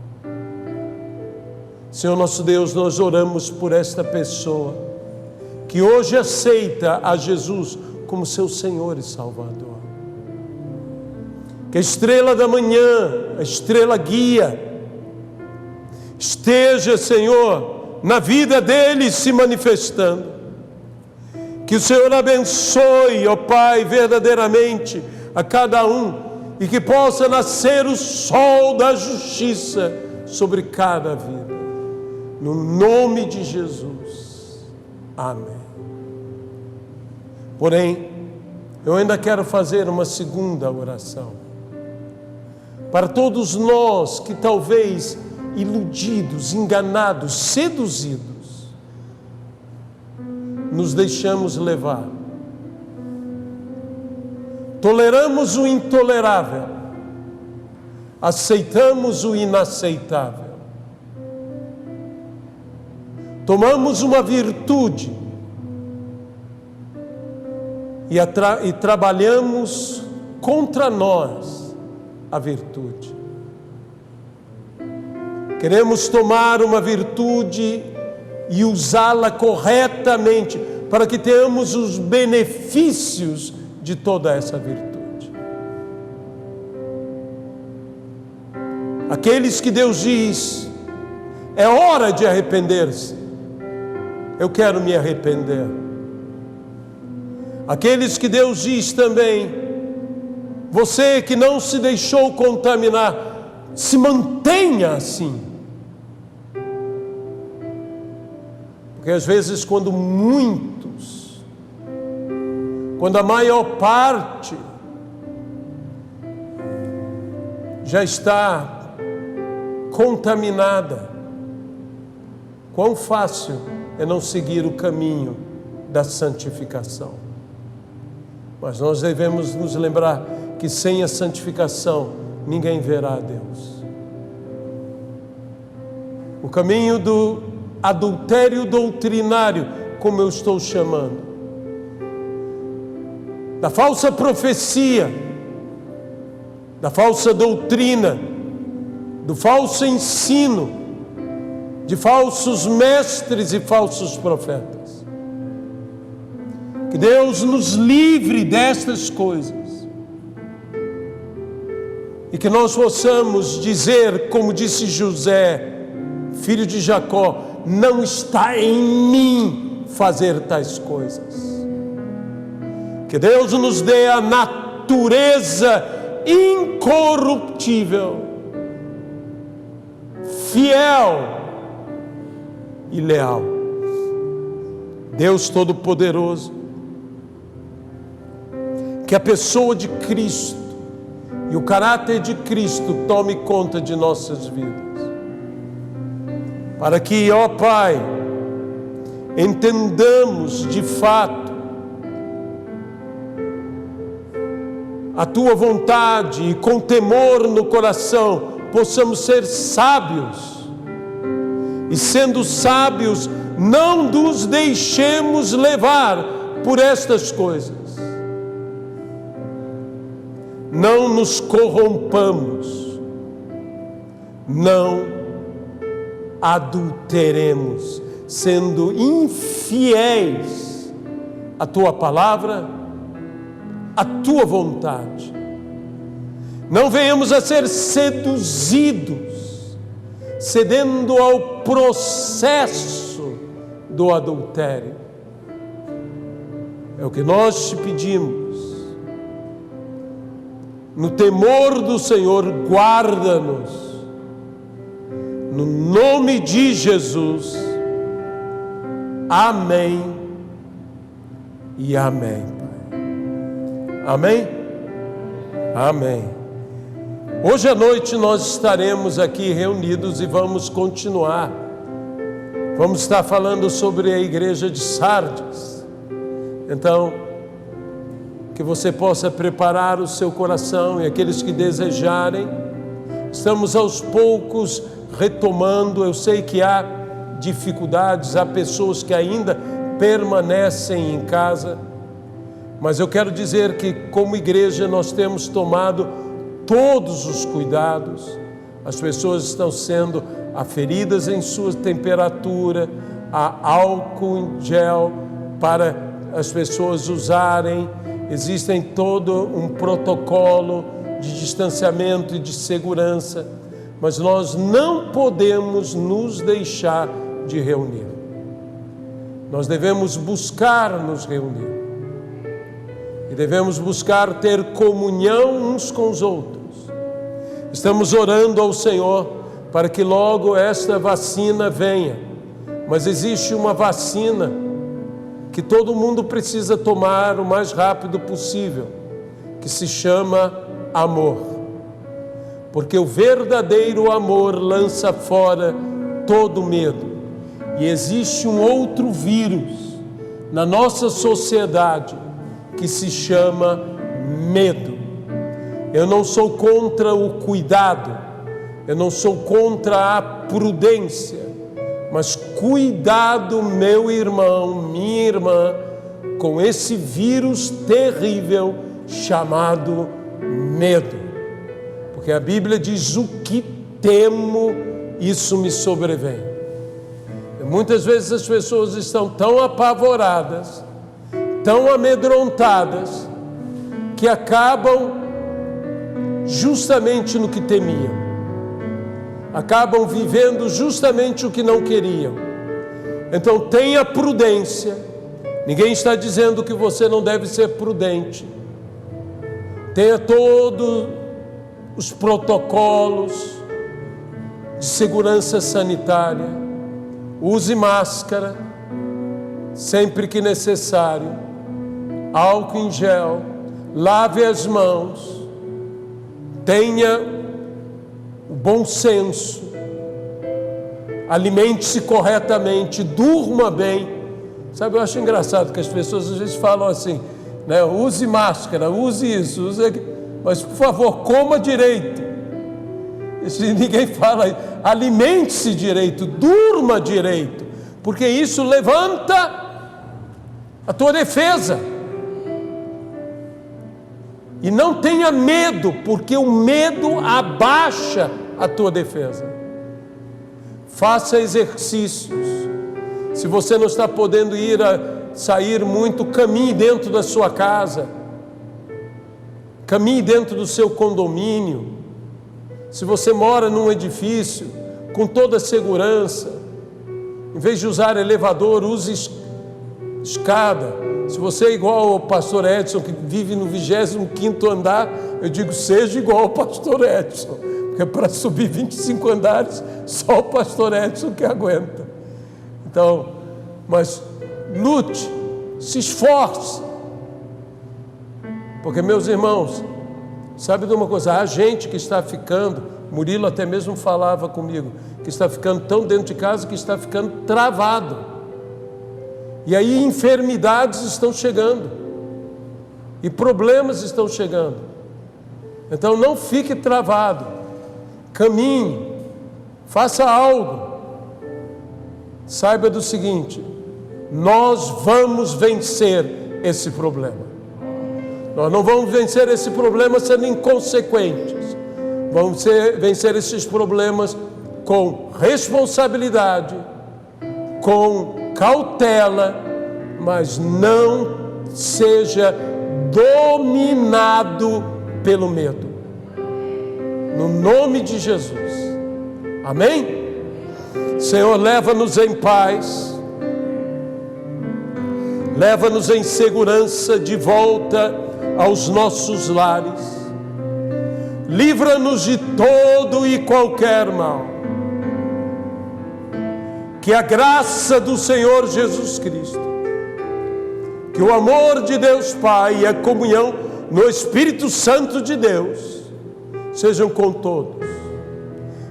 Senhor nosso Deus, nós oramos por esta pessoa que hoje aceita a Jesus como seu Senhor e Salvador. Que a estrela da manhã, a estrela guia, esteja, Senhor, na vida dele se manifestando. Que o Senhor abençoe, ó Pai, verdadeiramente a cada um, e que possa nascer o sol da justiça sobre cada vida. No nome de Jesus. Amém. Porém, eu ainda quero fazer uma segunda oração. Para todos nós que talvez iludidos, enganados, seduzidos, nos deixamos levar. Toleramos o intolerável, aceitamos o inaceitável. Tomamos uma virtude e trabalhamos contra nós a virtude. Queremos tomar uma virtude e usá-la corretamente para que tenhamos os benefícios de toda essa virtude. Aqueles que Deus diz, é hora de arrepender-se. Eu quero me arrepender. Aqueles que Deus diz também, você que não se deixou contaminar, se mantenha assim. Porque às vezes quando a maior parte já está contaminada, quão fácil é não seguir o caminho da santificação. Mas nós devemos nos lembrar que sem a santificação ninguém verá a Deus. O caminho do adultério doutrinário, como eu estou chamando, da falsa profecia, da falsa doutrina, do falso ensino, de falsos mestres e falsos profetas. Que Deus nos livre destas coisas e que nós possamos dizer, como disse José, filho de Jacó, não está em mim fazer tais coisas. Que Deus nos dê a natureza incorruptível, fiel e leal. Deus Todo-Poderoso, que a pessoa de Cristo e o caráter de Cristo tome conta de nossas vidas, para que, ó Pai, entendamos de fato a Tua vontade e com temor no coração possamos ser sábios. E sendo sábios, não nos deixemos levar por estas coisas. Não nos corrompamos. Não adulteremos, sendo infiéis a Tua palavra, a Tua vontade. Não venhamos a ser seduzidos, cedendo ao processo do adultério. É o que nós te pedimos. No temor do Senhor, guarda-nos. No nome de Jesus. Amém e amém, Pai. Amém? Amém. Hoje à noite nós estaremos aqui reunidos e vamos continuar. Vamos estar falando sobre a igreja de Sardes. Então, que você possa preparar o seu coração, e aqueles que desejarem. Estamos aos poucos retomando. Eu sei que há dificuldades, há pessoas que ainda permanecem em casa, mas eu quero dizer que como igreja nós temos tomado todos os cuidados. As pessoas estão sendo aferidas em sua temperatura, há álcool em gel para as pessoas usarem. Existem todo um protocolo de distanciamento e de segurança, mas nós não podemos nos deixar de reunir. Nós devemos buscar nos reunir e devemos buscar ter comunhão uns com os outros. Estamos orando ao Senhor para que logo esta vacina venha, mas existe uma vacina que todo mundo precisa tomar o mais rápido possível, que se chama amor. Porque o verdadeiro amor lança fora todo medo. E existe um outro vírus na nossa sociedade que se chama medo. Eu não sou contra o cuidado, eu não sou contra a prudência, mas cuidado, meu irmão, minha irmã, com esse vírus terrível chamado medo. Porque a Bíblia diz: o que temo, isso me sobrevém. E muitas vezes as pessoas estão tão apavoradas, tão amedrontadas, que acabam justamente no que temiam. Acabam vivendo justamente o que não queriam. Então tenha prudência. Ninguém está dizendo que você não deve ser prudente. Tenha todos os protocolos de segurança sanitária. Use máscara sempre que necessário. Álcool em gel. Lave as mãos. Tenha o bom senso, alimente-se corretamente, durma bem. Sabe, eu acho engraçado que as pessoas às vezes falam assim, né? Use máscara, use isso, use aquilo, mas por favor, coma direito. Isso ninguém fala, alimente-se direito, durma direito, porque isso levanta a tua defesa. E não tenha medo, porque o medo abaixa a tua defesa. Faça exercícios. Se você não está podendo sair muito, caminhe dentro da sua casa. Caminhe dentro do seu condomínio. Se você mora num edifício, com toda a segurança, em vez de usar elevador, use escada. Se você é igual ao pastor Edson, que vive no 25º andar, eu digo, seja igual ao pastor Edson, porque para subir 25 andares, só o pastor Edson que aguenta. Então, mas lute, se esforce, porque, meus irmãos, sabe de uma coisa, há gente que está ficando, Murilo até mesmo falava comigo, que está ficando tão dentro de casa que está ficando travado. E aí enfermidades estão chegando, e problemas estão chegando. Então não fique travado, caminhe, faça algo. Saiba do seguinte, nós vamos vencer esse problema. Nós não vamos vencer esse problema sendo inconsequentes. Vamos vencer esses problemas com responsabilidade, com cautela, mas não seja dominado pelo medo. No nome de Jesus. Amém? Senhor, leva-nos em paz. Leva-nos em segurança de volta aos nossos lares. Livra-nos de todo e qualquer mal. Que a graça do Senhor Jesus Cristo, que o amor de Deus Pai e a comunhão no Espírito Santo de Deus sejam com todos.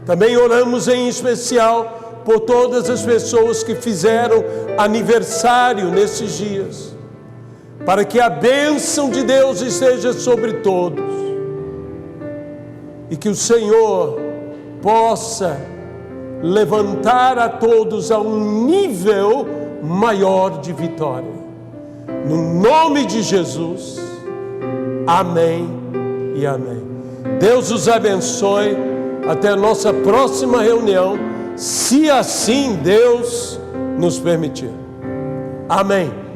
Também oramos em especial por todas as pessoas que fizeram aniversário nesses dias, para que a bênção de Deus esteja sobre todos e que o Senhor possa levantar a todos a um nível maior de vitória. No nome de Jesus, amém e amém. Deus os abençoe. Até a nossa próxima reunião, se assim Deus nos permitir. Amém.